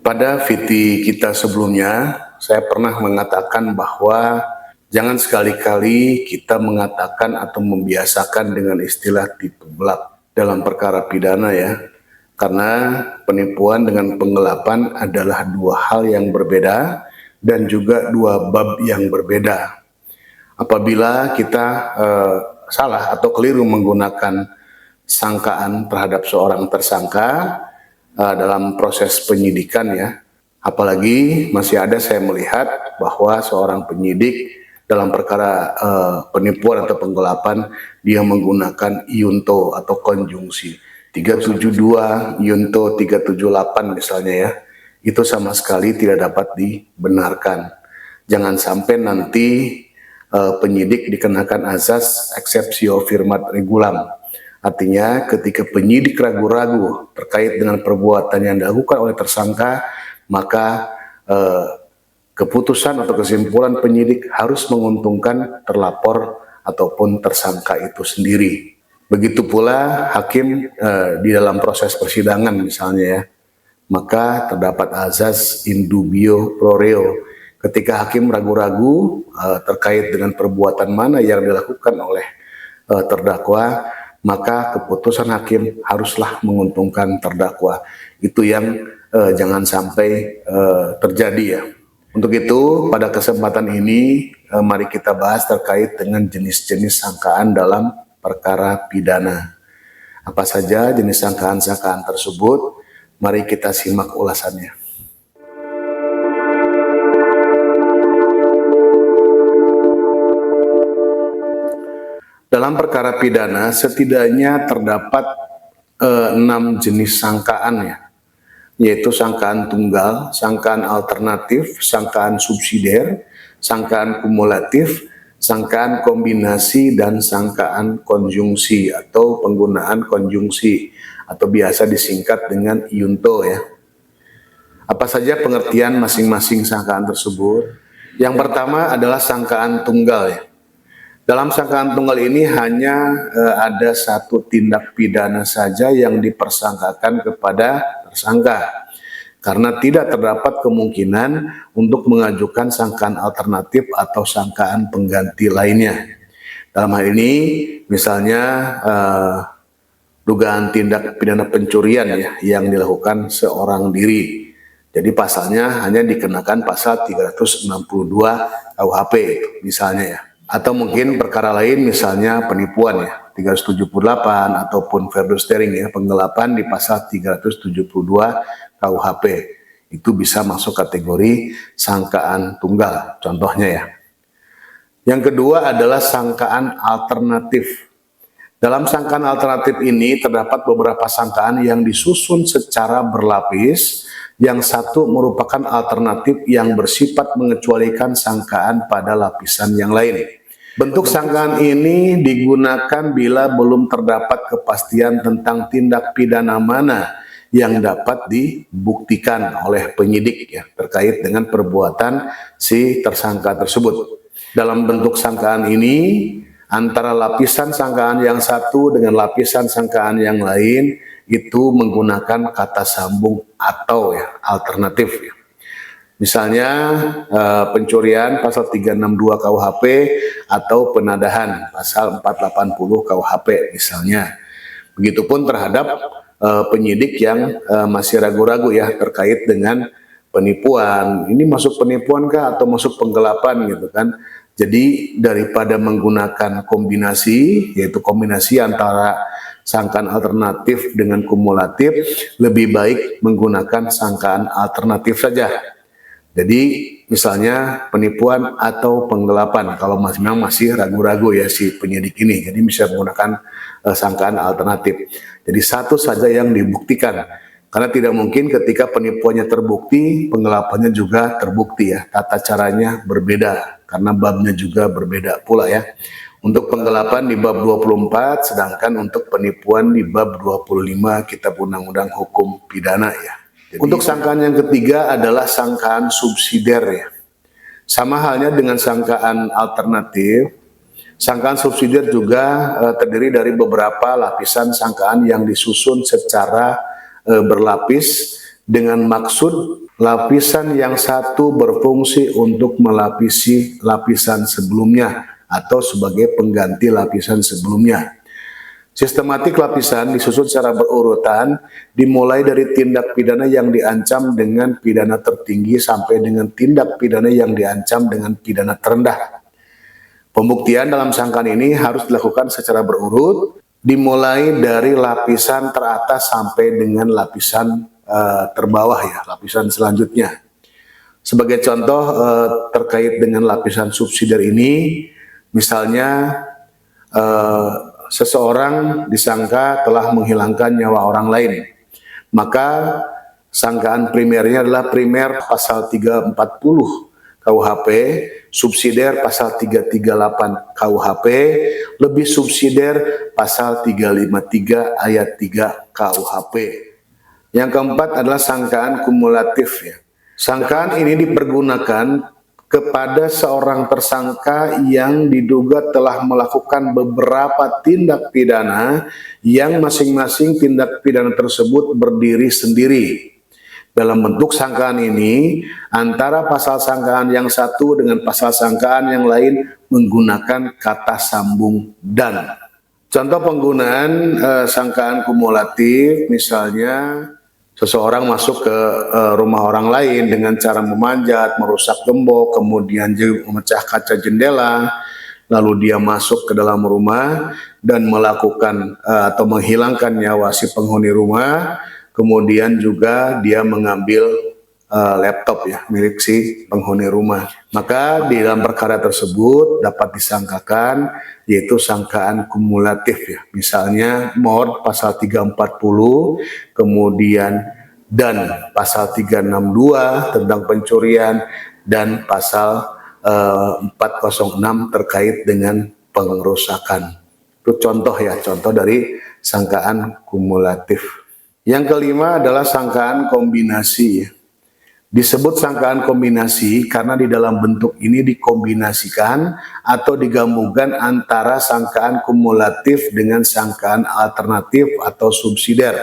Pada VT kita sebelumnya, saya pernah mengatakan bahwa jangan sekali-kali kita mengatakan atau membiasakan dengan istilah tipu gelap dalam perkara pidana ya. Karena penipuan dengan penggelapan adalah dua hal yang berbeda dan juga dua bab yang berbeda. Apabila kita salah atau keliru menggunakan sangkaan terhadap seorang tersangka dalam proses penyidikan ya, apalagi masih ada saya melihat bahwa seorang penyidik dalam perkara penipuan atau penggelapan dia menggunakan iunto atau konjungsi 372 iunto 378 misalnya ya, itu sama sekali tidak dapat dibenarkan. Jangan sampai nanti penyidik dikenakan azas exceptio firmat regulam. Artinya ketika penyidik ragu-ragu terkait dengan perbuatan yang dilakukan oleh tersangka, maka keputusan atau kesimpulan penyidik harus menguntungkan terlapor ataupun tersangka itu sendiri. Begitu pula hakim di dalam proses persidangan misalnya ya, maka terdapat azas in dubio pro reo. Ketika hakim ragu-ragu terkait dengan perbuatan mana yang dilakukan oleh terdakwa, maka keputusan hakim haruslah menguntungkan terdakwa. Itu yang jangan sampai terjadi ya. Untuk itu pada kesempatan ini mari kita bahas terkait dengan jenis-jenis sangkaan dalam perkara pidana. Apa saja jenis sangkaan-sangkaan tersebut? Mari kita simak ulasannya. Dalam perkara pidana setidaknya terdapat 6 jenis sangkaan ya, yaitu sangkaan tunggal, sangkaan alternatif, sangkaan subsidiar, sangkaan kumulatif, sangkaan kombinasi, dan sangkaan konjungsi atau penggunaan konjungsi atau biasa disingkat dengan iunto ya. Apa saja pengertian masing-masing sangkaan tersebut? Yang pertama adalah sangkaan tunggal ya. Dalam sangkaan tunggal ini hanya ada satu tindak pidana saja yang dipersangkakan kepada tersangka, karena tidak terdapat kemungkinan untuk mengajukan sangkaan alternatif atau sangkaan pengganti lainnya. Dalam hal ini misalnya dugaan tindak pidana pencurian ya yang dilakukan seorang diri. Jadi pasalnya hanya dikenakan pasal 362 KUHP misalnya ya. Atau mungkin perkara lain misalnya penipuan ya 378 ataupun verdusteering ya, penggelapan di pasal 372 KUHP. Itu bisa masuk kategori sangkaan tunggal contohnya ya. Yang kedua adalah sangkaan alternatif. Dalam sangkaan alternatif ini terdapat beberapa sangkaan yang disusun secara berlapis. Yang satu merupakan alternatif yang bersifat mengecualikan sangkaan pada lapisan yang lain. Bentuk sangkaan ini digunakan bila belum terdapat kepastian tentang tindak pidana mana yang dapat dibuktikan oleh penyidik ya, terkait dengan perbuatan si tersangka tersebut. Dalam bentuk sangkaan ini, antara lapisan sangkaan yang satu dengan lapisan sangkaan yang lain itu menggunakan kata sambung atau ya, alternatif ya. Misalnya pencurian pasal 362 KUHP atau penadahan pasal 480 KUHP misalnya. Begitupun terhadap penyidik yang masih ragu-ragu ya terkait dengan penipuan. Ini masuk penipuan kah atau masuk penggelapan gitu kan. Jadi daripada menggunakan kombinasi, yaitu kombinasi antara sangkaan alternatif dengan kumulatif, lebih baik menggunakan sangkaan alternatif saja. Jadi misalnya penipuan atau penggelapan, kalau masih ragu-ragu ya si penyidik ini, jadi bisa menggunakan sangkaan alternatif. Jadi satu saja yang dibuktikan, karena tidak mungkin ketika penipuannya terbukti, penggelapannya juga terbukti ya, tata caranya berbeda, karena babnya juga berbeda pula ya. Untuk penggelapan di bab 24, sedangkan untuk penipuan di bab 25 Kitab Undang-Undang Hukum Pidana ya. Jadi, untuk sangkaan yang ketiga adalah sangkaan subsidiar ya. Sama halnya dengan sangkaan alternatif, sangkaan subsidiar juga terdiri dari beberapa lapisan sangkaan yang disusun secara berlapis dengan maksud lapisan yang satu berfungsi untuk melapisi lapisan sebelumnya atau sebagai pengganti lapisan sebelumnya. Sistematik lapisan disusun secara berurutan, dimulai dari tindak pidana yang diancam dengan pidana tertinggi sampai dengan tindak pidana yang diancam dengan pidana terendah. Pembuktian dalam sangkaan ini harus dilakukan secara berurut, dimulai dari lapisan teratas sampai dengan lapisan terbawah ya, lapisan selanjutnya. Sebagai contoh terkait dengan lapisan subsidiar ini, misalnya seseorang disangka telah menghilangkan nyawa orang lain, maka sangkaan primernya adalah primer pasal 340 KUHP, subsidiar pasal 338 KUHP, lebih subsidiar pasal 353 ayat 3 KUHP. Yang keempat adalah sangkaan kumulatif ya. Sangkaan ini dipergunakan kepada seorang tersangka yang diduga telah melakukan beberapa tindak pidana yang masing-masing tindak pidana tersebut berdiri sendiri. Dalam bentuk sangkaan ini, antara pasal sangkaan yang satu dengan pasal sangkaan yang lain menggunakan kata sambung dan. Contoh penggunaan sangkaan kumulatif, misalnya seseorang masuk ke rumah orang lain dengan cara memanjat, merusak gembok, kemudian memecah kaca jendela, lalu dia masuk ke dalam rumah dan melakukan atau menghilangkan nyawa si penghuni rumah, kemudian juga dia mengambil laptop ya milik si penghuni rumah. Maka di dalam perkara tersebut dapat disangkakan yaitu sangkaan kumulatif ya. Misalnya mord pasal 340, kemudian dan pasal 362 tentang pencurian dan pasal 406 terkait dengan pengerusakan. Itu contoh ya, contoh dari sangkaan kumulatif. Yang kelima adalah sangkaan kombinasi. Disebut sangkaan kombinasi karena di dalam bentuk ini dikombinasikan atau digabungkan antara sangkaan kumulatif dengan sangkaan alternatif atau subsidiar.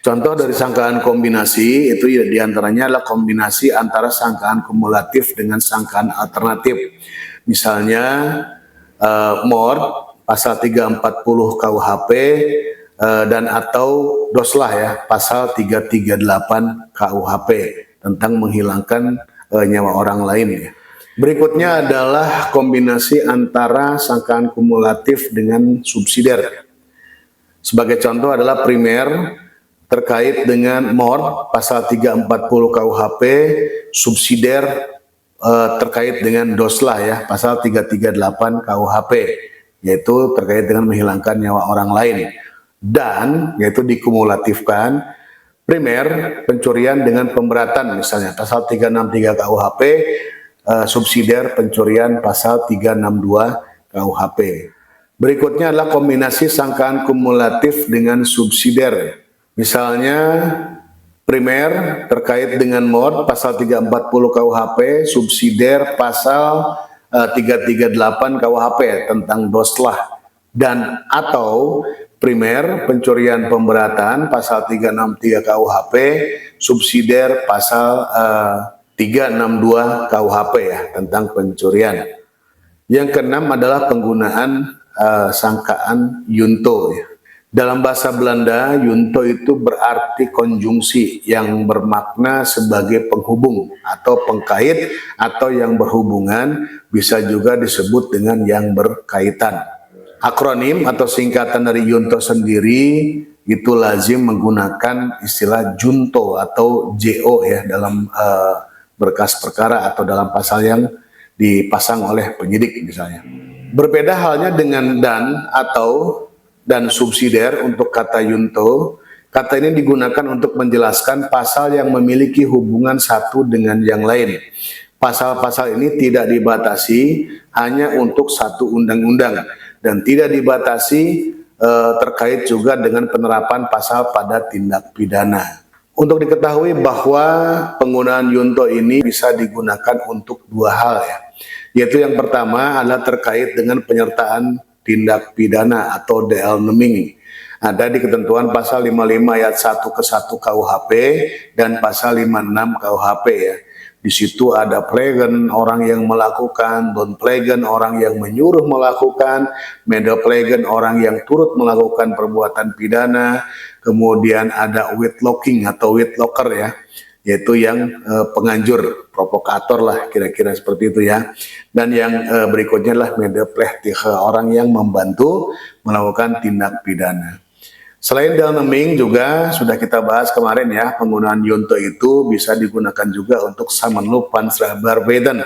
Contoh dari sangkaan kombinasi itu diantaranya adalah kombinasi antara sangkaan kumulatif dengan sangkaan alternatif. Misalnya mord pasal 340 KUHP dan atau doslah ya pasal 338 KUHP tentang menghilangkan nyawa orang lain ya. Berikutnya adalah kombinasi antara sangkaan kumulatif dengan subsidiar. Sebagai contoh adalah primer terkait dengan mord pasal 340 KUHP, subsidiar terkait dengan doslah ya pasal 338 KUHP, yaitu terkait dengan menghilangkan nyawa orang lain, dan yaitu dikumulatifkan primer pencurian dengan pemberatan misalnya pasal 363 KUHP, subsidiar pencurian pasal 362 KUHP. Berikutnya adalah kombinasi sangkaan kumulatif dengan subsidiar. Misalnya primer terkait dengan mord pasal 340 KUHP, subsidiar pasal 338 KUHP tentang doslah, dan atau primer pencurian pemberatan pasal 363 KUHP, subsidiar pasal 362 KUHP ya tentang pencurian. Yang keenam adalah penggunaan sangkaan yunto ya. Dalam bahasa Belanda, yunto itu berarti konjungsi yang bermakna sebagai penghubung atau pengkait atau yang berhubungan, bisa juga disebut dengan yang berkaitan. Akronim atau singkatan dari yunto sendiri itu lazim menggunakan istilah junto atau JO ya dalam berkas perkara atau dalam pasal yang dipasang oleh penyidik misalnya. Berbeda halnya dengan dan atau dan subsidiar untuk kata yunto. Kata ini digunakan untuk menjelaskan pasal yang memiliki hubungan satu dengan yang lain. Pasal-pasal ini tidak dibatasi hanya untuk satu undang-undang dan tidak dibatasi terkait juga dengan penerapan pasal pada tindak pidana. Untuk diketahui bahwa penggunaan yunto ini bisa digunakan untuk dua hal ya, yaitu yang pertama adalah terkait dengan penyertaan tindak pidana atau DL naming, ada di ketentuan pasal 55 ayat 1 ke 1 KUHP dan pasal 56 KUHP ya. Di situ ada plegen orang yang melakukan, don plegen orang yang menyuruh melakukan, mede plegen orang yang turut melakukan perbuatan pidana, kemudian ada whitlocking atau whitlocker ya, yaitu yang penganjur, provokator lah kira-kira seperti itu ya. Dan yang berikutnya adalah mede plechtige, orang yang membantu melakukan tindak pidana. Selain Delneming juga sudah kita bahas kemarin ya, penggunaan yunto itu bisa digunakan juga untuk Samenloop Panstrabarbeden,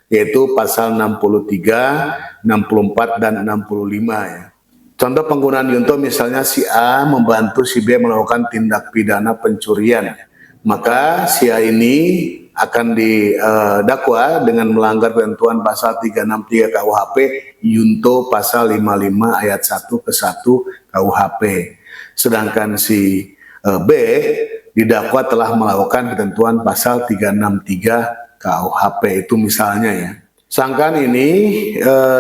yaitu pasal 63, 64, dan 65 ya. Contoh penggunaan yunto misalnya si A membantu si B melakukan tindak pidana pencurian. Maka si A ini akan didakwa dengan melanggar ketentuan pasal 363 KUHP, yunto pasal 55 ayat 1 ke 1 KUHP. Sedangkan si B didakwa telah melakukan ketentuan pasal 363 KUHP, itu misalnya ya. Sangkaan ini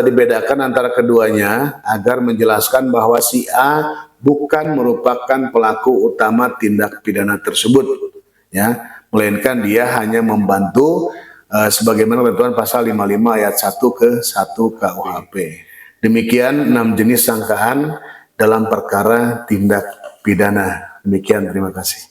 dibedakan antara keduanya agar menjelaskan bahwa si A bukan merupakan pelaku utama tindak pidana tersebut ya, melainkan dia hanya membantu sebagaimana ketentuan pasal 55 ayat 1 ke 1 KUHP. Demikian 6 jenis sangkaan dalam perkara tindak pidana. Demikian, terima kasih.